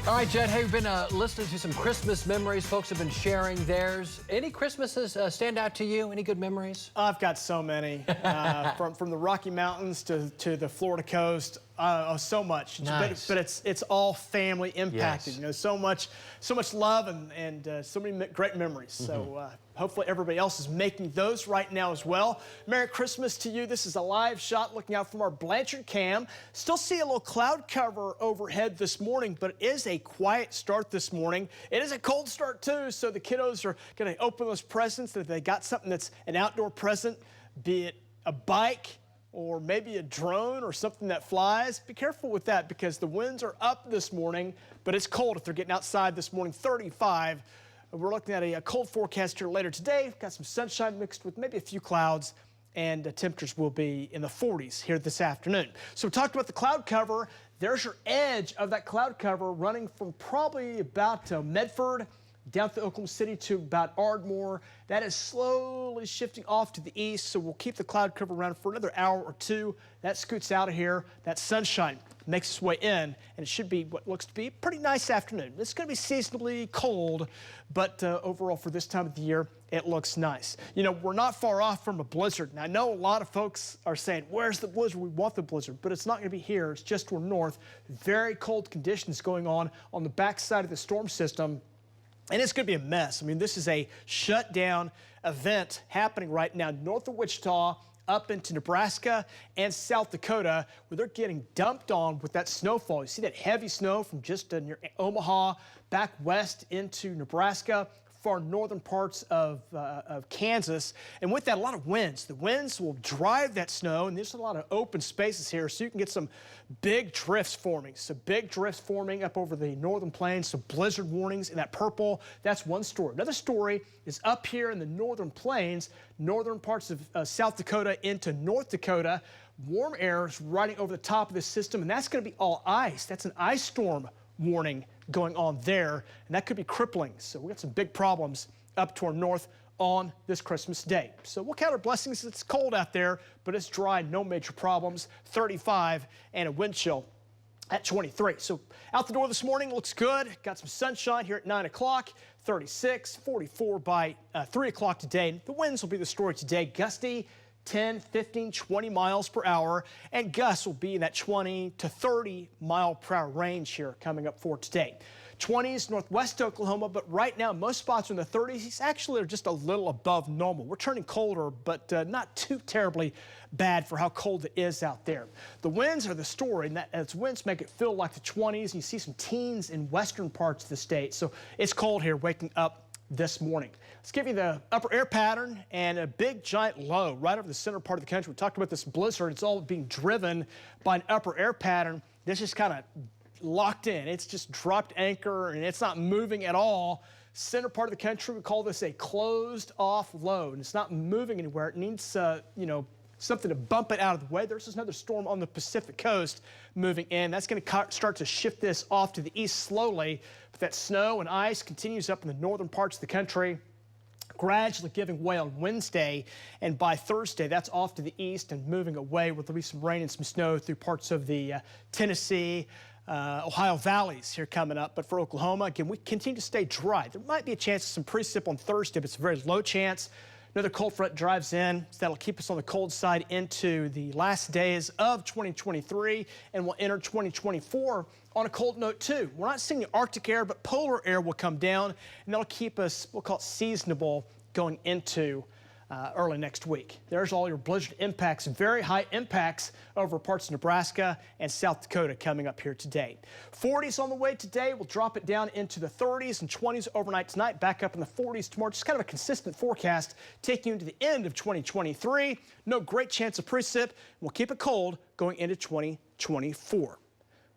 All right, Jed, hey, we've been listening to some Christmas memories. Folks have been sharing theirs. Any Christmases stand out to you? Any good memories? I've got so many, from the Rocky Mountains to the Florida coast. So much. Nice. But it's all family impacted. Yes. You know, so much love and so many great memories. So hopefully everybody else is making those right now as well. Merry Christmas to you. This is a live shot looking out from our Blanchard cam. Still see a little cloud cover overhead this morning, but it is a quiet start this morning. It is a cold start too, so the kiddos are going to open those presents. If they got something that's an outdoor present, be it a bike or maybe a drone or something that flies, be careful with that because the winds are up this morning, but it's cold if they're getting outside this morning, 35. We're looking at a cold forecast here later today. We've got some sunshine mixed with maybe a few clouds, and temperatures will be in the 40s here this afternoon. So we talked about the cloud cover. There's your edge of that cloud cover running from probably about Medford down to Oklahoma City to about Ardmore. That is slowly shifting off to the east, so we'll keep the cloud cover around for another hour or two. That scoots out of here. That sunshine makes its way in, and it should be what looks to be a pretty nice afternoon. It's going to be seasonably cold, but overall for this time of the year, it looks nice. You know, we're not far off from a blizzard. Now, I know a lot of folks are saying, where's the blizzard? We want the blizzard, but it's not going to be here. It's just toward north. Very cold conditions going on the backside of the storm system. And it's going to be a mess. I mean, this is a shutdown event happening right now north of Wichita, up into Nebraska and South Dakota, where they're getting dumped on with that snowfall. You see that heavy snow from just near Omaha back west into Nebraska, far northern parts of Kansas. And with that, a lot of winds. The winds will drive that snow, and there's a lot of open spaces here, so you can get some big drifts forming. So big drifts forming up over the northern plains, so blizzard warnings in that purple. That's one story. Another story is up here in the northern plains, northern parts of South Dakota into North Dakota. Warm air is riding over the top of this system, and that's going to be all ice. That's an ice storm warning going on there, and that could be crippling. So we got some big problems up toward north on this Christmas day. So we'll count our blessings. It's cold out there, but it's dry, no major problems. 35 and a wind chill at 23. So out the door this morning looks good. Got some sunshine here at 9 o'clock, 36, 44 by 3 o'clock today. The winds will be the story today. Gusty 10, 15, 20 miles per hour, and gusts will be in that 20 to 30 mile per hour range here coming up for today. 20s northwest Oklahoma, but right now most spots are in the 30s. Actually, are just a little above normal. We're turning colder, but not too terribly bad for how cold it is out there. The winds are the story, and as winds make it feel like the 20s. You see some teens in western parts of the state, so it's cold here waking up this morning. Let's give you the upper air pattern and a big giant low right over the center part of the country. We talked about this blizzard. It's all being driven by an upper air pattern. This is kind of locked in. It's just dropped anchor and it's not moving at all. Center part of the country, we call this a closed off low, and it's not moving anywhere. It needs, you know, something to bump it out of the way. There's another storm on the Pacific coast moving in. That's going to start to shift this off to the east slowly. But that snow and ice continues up in the northern parts of the country, gradually giving way on Wednesday, and by Thursday that's off to the east and moving away, where there'll be some rain and some snow through parts of the Tennessee, Ohio valleys here coming up. But for Oklahoma, again, we continue to stay dry. There might be a chance of some precip on Thursday, but it's a very low chance. Another cold front drives in, so that'll keep us on the cold side into the last days of 2023, and we'll enter 2024 on a cold note too. We're not seeing the Arctic air, but polar air will come down, and that'll keep us, we'll call it seasonable, going into early next week. There's all your blizzard impacts, very high impacts over parts of Nebraska and South Dakota coming up here today. 40s on the way today. We'll drop it down into the 30s and 20s overnight tonight, back up in the 40s tomorrow. Just kind of a consistent forecast taking you into the end of 2023. No great chance of precip. We'll keep it cold going into 2024.